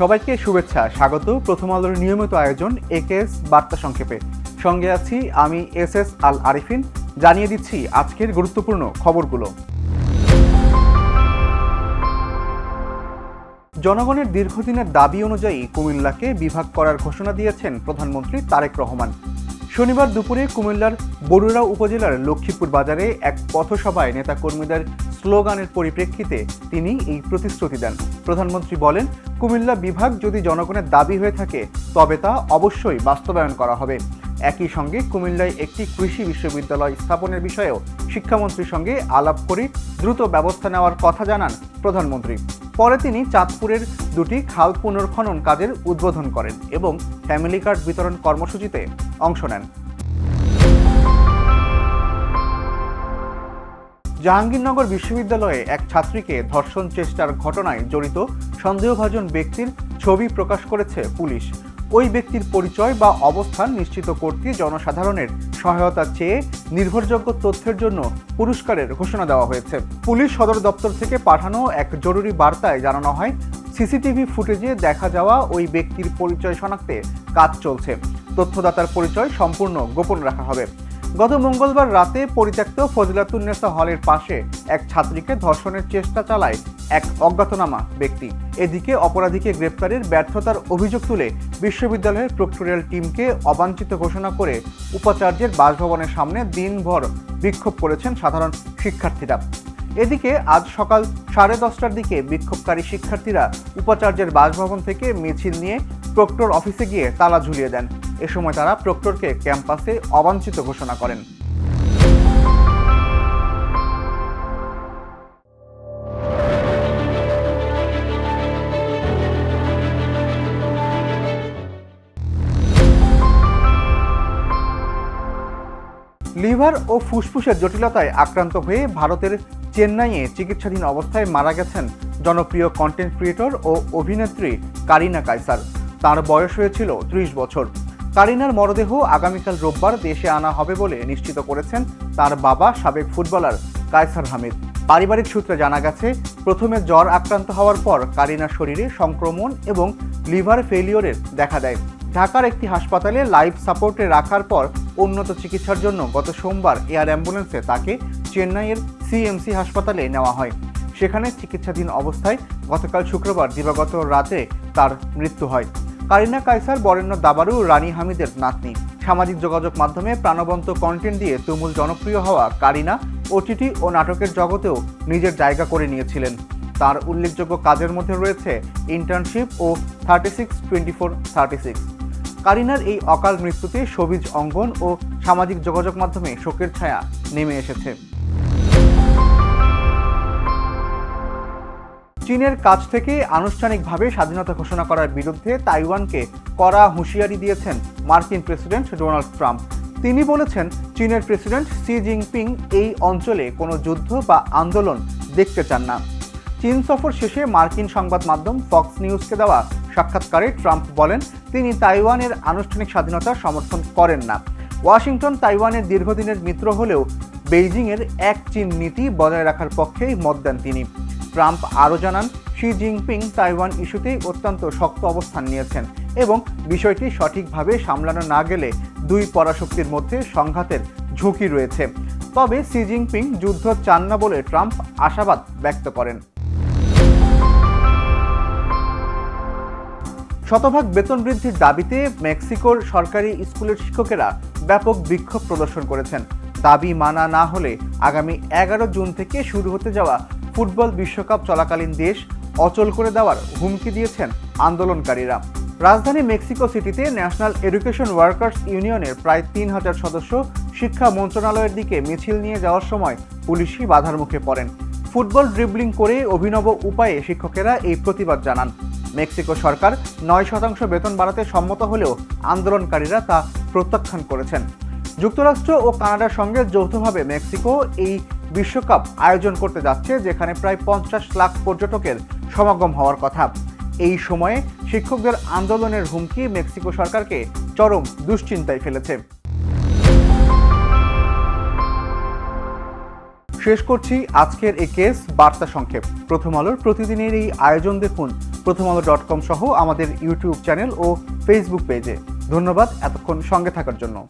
সবাইকে শুভেচ্ছা, স্বাগত প্রথম আলোর নিয়মিত আয়োজন একেএস বার্তা সংক্ষেপে। সঙ্গে আছি আমি এস আল আরিফিন। জানিয়ে দিচ্ছি আজকের গুরুত্বপূর্ণ খবরগুলো। জনগণের দীর্ঘদিনের দাবি অনুযায়ী কুমিল্লাকে বিভাগ করার ঘোষণা দিয়েছেন প্রধানমন্ত্রী তারেক রহমান। শনিবার দুপুরে কুমিল্লার বরুড়া উপজেলার লক্ষ্মীপুর বাজারে এক পথসভায় নেতাকর্মীদের স্লোগানের পরিপ্রেক্ষিতে তিনি এই প্রতিশ্রুতি দেন। প্রধানমন্ত্রী বলেন, কুমিল্লা বিভাগ যদি জনগণের দাবি হয়ে থাকে তবে তা অবশ্যই বাস্তবায়ন করা হবে। একই সঙ্গে কুমিল্লায় একটি কৃষি বিশ্ববিদ্যালয় স্থাপনের বিষয়েও শিক্ষামন্ত্রীর সঙ্গে আলাপ করে দ্রুত ব্যবস্থা নেওয়ার কথা জানান প্রধানমন্ত্রী। পরে তিনি চাঁদপুরের দুটি খাল পুনর্খনন কাজের উদ্বোধন করেন এবং ফ্যামিলি কার্ড বিতরণ কর্মসূচিতে অংশ নেন। জাহাঙ্গীরনগর বিশ্ববিদ্যালয়ে এক ছাত্রীকে ধর্ষণ চেষ্টার ঘটনায় জড়িত সন্দেহভাজন ব্যক্তির ছবি প্রকাশ করেছে পুলিশ। ওই ব্যক্তির পরিচয় বা অবস্থান নিশ্চিত করতে জনসাধারণের সহায়তা চেয়ে নির্ভরযোগ্য তথ্যের জন্য পুরস্কারের ঘোষণা দেওয়া হয়েছে। পুলিশ সদর দপ্তর থেকে পাঠানো এক জরুরি বার্তায় জানানো হয়, সিসিটিভি ফুটেজে দেখা যাওয়া ওই ব্যক্তির পরিচয় শনাক্তে কাজ চলছে। তথ্যদাতার পরিচয় সম্পূর্ণ গোপন রাখা হবে। গত মঙ্গলবার রাতে পরিত্যক্ত ফজিলাতুন্নেসা হলের পাশে এক ছাত্রীকে ধর্ষণের চেষ্টা চালায় এক অজ্ঞাতনামা ব্যক্তি। এদিকে অপরাধীকে গ্রেপ্তারের ব্যর্থতার অভিযোগ তুলে বিশ্ববিদ্যালয়ের প্রক্টোরিয়াল টিমকে অবাঞ্ছিত ঘোষণা করে উপাচার্যের বাসভবনের সামনে দিনভর বিক্ষোভ করেছেন সাধারণ শিক্ষার্থীরা। এদিকে আজ সকাল 10:30টার দিকে বিক্ষোভকারী শিক্ষার্থীরা উপাচার্যের বাসভবন থেকে মিছিল নিয়ে প্রক্টর অফিসে গিয়ে তালা ঝুলিয়ে দেন। এ সময় তারা প্রক্টরকে ক্যাম্পাসে অবাঞ্ছিত ঘোষণা করেন। লিভার ও ফুসফুসের জটিলতায় আক্রান্ত হয়ে ভারতের চেন্নাইয়ে চিকিৎসাধীন অবস্থায় মারা গেছেন জনপ্রিয় কন্টেন্ট ক্রিয়েটর ও অভিনেত্রী কারিনা কাইসার। তার বয়স হয়েছিল 30 বছর। কারিনার মরদেহ আগামীকাল রোববার দেশে আনা হবে বলে নিশ্চিত করেছেন তার বাবা সাবেক ফুটবলার কায়সার হামিদ। পারিবারিক সূত্রে জানা গেছে, প্রথমে জ্বর আক্রান্ত হওয়ার পর কারিনার শরীরে সংক্রমণ এবং লিভার ফেলিওরের দেখা দেয়। ঢাকার একটি হাসপাতালে লাইফ সাপোর্টে রাখার পর উন্নত চিকিৎসার জন্য গত সোমবার এয়ার অ্যাম্বুলেন্সে তাকে চেন্নাইয়ের সিএমসি হাসপাতালে নেওয়া হয়। সেখানে চিকিৎসাধীন অবস্থায় গতকাল শুক্রবার দিবাগত রাতে তার মৃত্যু হয়। কারিনা কাইসার বরেণ্য দাবারু রানী হামিদের নাতনি। সামাজিক যোগাযোগ মাধ্যমে প্রাণবন্ত কন্টেন্ট দিয়ে তুমুল জনপ্রিয় হওয়া কারিনা ওটিটি ও নাটকের জগতেও নিজের জায়গা করে নিয়েছিলেন। তার উল্লেখযোগ্য কাজের মধ্যে রয়েছে ইন্টার্নশিপ ও 36-24-36। কারিনার এই অকাল মৃত্যুতে শোবিজ অঙ্গন ও সামাজিক যোগাযোগ মাধ্যমে শোকের ছায়া নেমে এসেছে। চীনের কাছ থেকে আনুষ্ঠানিকভাবে স্বাধীনতা ঘোষণা করার বিরুদ্ধে তাইওয়ানকে কড়া হুঁশিয়ারি দিয়েছেন মার্কিন প্রেসিডেন্ট ডোনাল্ড ট্রাম্প। তিনি বলেছেন, চীনের প্রেসিডেন্ট শি জিনপিং এই অঞ্চলে কোনো যুদ্ধ বা আন্দোলন দেখতে চান না। চীন সফর শেষে মার্কিন সংবাদ মাধ্যম ফক্স নিউজকে দেওয়া সাক্ষাৎকারে ট্রাম্প বলেন, তিনি তাইওয়ানের আনুষ্ঠানিক স্বাধীনতা সমর্থন করেন না। ওয়াশিংটন তাইওয়ানের দীর্ঘদিনের মিত্র হলেও বেইজিংয়ের এক চীন নীতি বজায় রাখার পক্ষেই মত দেন তিনি। ট্রাম্প আরও জানান, শি জিনপিং তাইওয়ান ইস্যুতেই অত্যন্ত শক্ত অবস্থান নিয়েছেন এবং বিষয়টি সঠিকভাবে সামলানো না গেলে দুই পরাশক্তির মধ্যে সংঘাতের ঝুঁকি রয়েছে। তবে শি জিনপিং যুদ্ধ চান না বলে ট্রাম্প আশাবাদ ব্যক্ত করেন। শতভাগ বেতন বৃদ্ধির দাবিতে মেক্সিকোর সরকারি স্কুলের শিক্ষকেরা ব্যাপক বিক্ষোভ প্রদর্শন করেছেন। দাবি মানা না হলে আগামী 11 জুন থেকে শুরু হতে যাওয়া ফুটবল বিশ্বকাপ চলাকালীন দেশ অচল করে দেওয়ার হুমকি দিয়েছেন আন্দোলনকারীরা। রাজধানী মেক্সিকো সিটিতে ন্যাশনাল এডুকেশন ওয়ার্কার্স ইউনিয়নের প্রায় 3000 সদস্য শিক্ষা মন্ত্রণালয়ের দিকে মিছিল নিয়ে যাওয়ার সময় পুলিশি বাধার মুখে পড়েন। ফুটবল ড্রিবলিং করে অভিনব উপায়ে শিক্ষকেরা এই প্রতিবাদ জানান। মেক্সিকো সরকার 9% বেতন বাড়াতে সম্মত হলেও আন্দোলনকারীরা তা প্রত্যাখ্যান করেছেন। যুক্তরাষ্ট্র ও কানাডার সঙ্গে যৌথভাবে মেক্সিকো এই বিশ্বকাপ আয়োজন করতে যাচ্ছে, যেখানে প্রায় 50 লাখ পর্যটকের সমাগম হওয়ার কথা। এই সময়ে শিক্ষকদের আন্দোলনের হুমকি মেক্সিকো সরকারকে চরম দুশ্চিন্তায় ফেলেছে। শেষ করছি আজকের এই কেস বার্তা সংক্ষেপ। প্রথম আলোর প্রতিদিনের এই আয়োজন দেখুন prothomalo.com সহ আমাদের ইউটিউব চ্যানেল ও ফেসবুক পেজে। ধন্যবাদ এতক্ষণ সঙ্গে থাকার জন্য।